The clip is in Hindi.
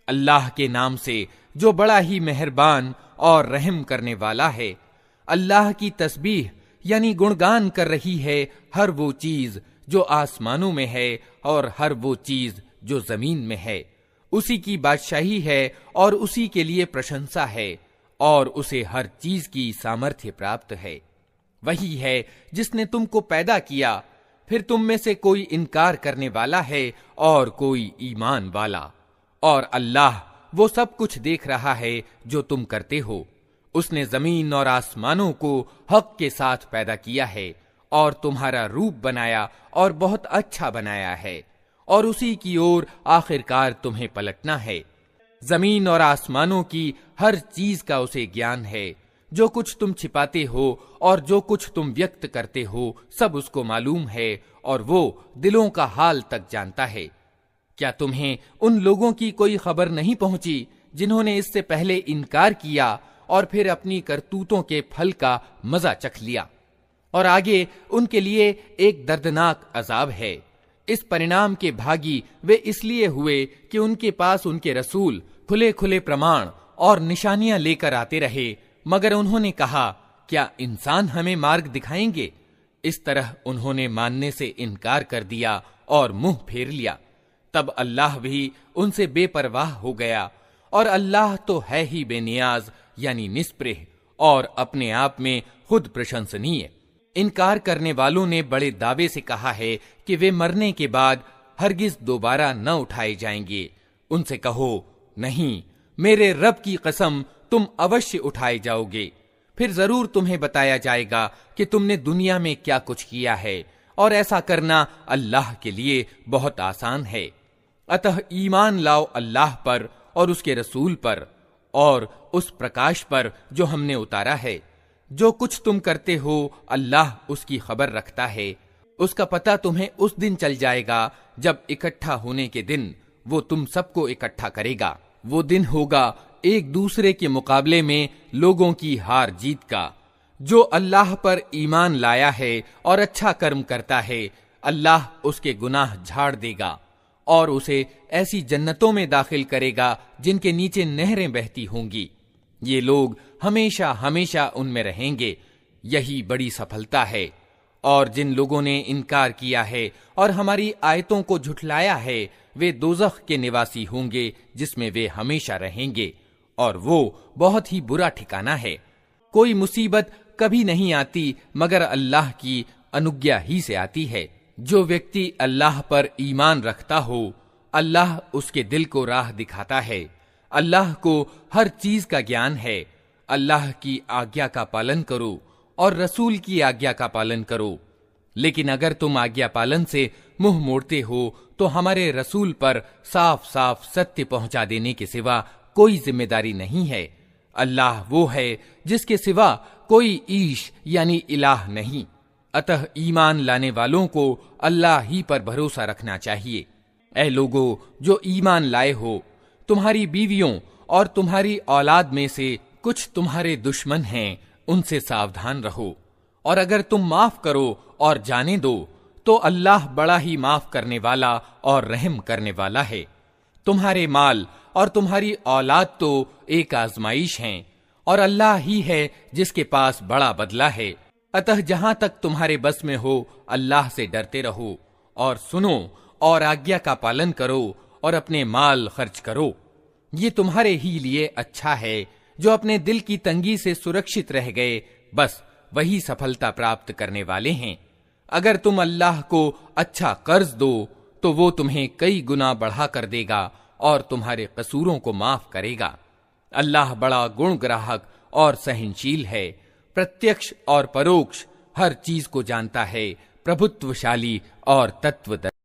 अल्लाह के नाम से जो बड़ा ही मेहरबान और रहम करने वाला है। अल्लाह की तस्बीह यानी गुणगान कर रही है हर वो चीज जो आसमानों में है और हर वो चीज जो जमीन में है। उसी की बादशाही है और उसी के लिए प्रशंसा है और उसे हर चीज की सामर्थ्य प्राप्त है। वही है जिसने तुमको पैदा किया, फिर तुम में से कोई इनकार करने वाला है और कोई ईमान वाला। और अल्लाह वो सब कुछ देख रहा है जो तुम करते हो। उसने जमीन और आसमानों को हक के साथ पैदा किया है और तुम्हारा रूप बनाया और बहुत अच्छा बनाया है, और उसी की ओर आखिरकार तुम्हें पलटना है। जमीन और आसमानों की हर चीज का उसे ज्ञान है। जो कुछ तुम छिपाते हो और जो कुछ तुम व्यक्त करते हो सब उसको मालूम है, और वो दिलों का हाल तक जानता है। क्या तुम्हें उन लोगों की कोई खबर नहीं पहुंची जिन्होंने इससे पहले इनकार किया और फिर अपनी करतूतों के फल का मजा चख लिया? और आगे उनके लिए एक दर्दनाक अजाब है। इस परिणाम के भागी वे इसलिए हुए कि उनके पास उनके रसूल खुले खुले प्रमाण और निशानियां लेकर आते रहे, मगर उन्होंने कहा, क्या इंसान हमें मार्ग दिखाएंगे? इस तरह उन्होंने मानने से इनकार कर दिया और मुंह फेर लिया। तब अल्लाह भी उनसे बेपरवाह हो गया, और अल्लाह तो है ही बेनियाज यानी निस्पृह और अपने आप में खुद प्रशंसनीय। इनकार करने वालों ने बड़े दावे से कहा है कि वे मरने के बाद हरगिज दोबारा न उठाए जाएंगे। उनसे कहो, नहीं, मेरे रब की कसम तुम अवश्य उठाए जाओगे। फिर जरूर तुम्हें बताया जाएगा कि तुमने दुनिया में क्या कुछ किया है, और ऐसा करना अल्लाह के लिए बहुत आसान है। अतः ईमान लाओ अल्लाह पर और उसके रसूल पर और उस प्रकाश पर जो हमने उतारा है। जो कुछ तुम करते हो अल्लाह उसकी खबर रखता है। उसका पता तुम्हें उस दिन चल जाएगा जब इकट्ठा होने के दिन वो तुम सबको इकट्ठा करेगा। वो दिन होगा एक दूसरे के मुकाबले में लोगों की हार जीत का। जो अल्लाह पर ईमान लाया है और अच्छा कर्म करता है, अल्लाह उसके गुनाह झाड़ देगा और उसे ऐसी जन्नतों में दाखिल करेगा जिनके नीचे नहरें बहती होंगी। ये लोग हमेशा हमेशा उनमें रहेंगे। यही बड़ी सफलता है। और जिन लोगों ने इनकार किया है और हमारी आयतों को झुठलाया है, वे दोज़ख के निवासी होंगे जिसमें वे हमेशा रहेंगे, और वो बहुत ही बुरा ठिकाना है। कोई मुसीबत कभी नहीं आती मगर अल्लाह की अनुज्ञा ही से आती है। जो व्यक्ति अल्लाह पर ईमान रखता हो, अल्लाह उसके दिल को राह दिखाता है। अल्लाह को हर चीज का ज्ञान है। अल्लाह की आज्ञा का पालन करो और रसूल की आज्ञा का पालन करो। लेकिन अगर तुम आज्ञा पालन से मुंह मोड़ते हो तो हमारे रसूल पर साफ साफ सत्य पहुंचा देने के सिवा कोई जिम्मेदारी नहीं है। अल्लाह वो है जिसके सिवा कोई ईश यानी इलाह नहीं। अतः ईमान लाने वालों को अल्लाह ही पर भरोसा रखना चाहिए। ऐ लोगों जो ईमान लाए हो, तुम्हारी बीवियों और तुम्हारी औलाद में से कुछ तुम्हारे दुश्मन हैं, उनसे सावधान रहो। और अगर तुम माफ करो और जाने दो तो अल्लाह बड़ा ही माफ करने वाला और रहम करने वाला है। तुम्हारे माल और तुम्हारी औलाद तो एक आजमाइश हैं, और अल्लाह ही है जिसके पास बड़ा बदला है। अतः जहां तक तुम्हारे बस में हो अल्लाह से डरते रहो और सुनो और आज्ञा का पालन करो और अपने माल खर्च करो। ये तुम्हारे ही लिए अच्छा है। जो अपने दिल की तंगी से सुरक्षित रह गए, बस वही सफलता प्राप्त करने वाले हैं। अगर तुम अल्लाह को अच्छा कर्ज दो तो वो तुम्हें कई गुना बढ़ा कर देगा और तुम्हारे कसूरों को माफ करेगा। अल्लाह बड़ा गुण ग्राहक और सहनशील है, प्रत्यक्ष और परोक्ष हर चीज को जानता है, प्रभुत्वशाली और तत्वदर्शी।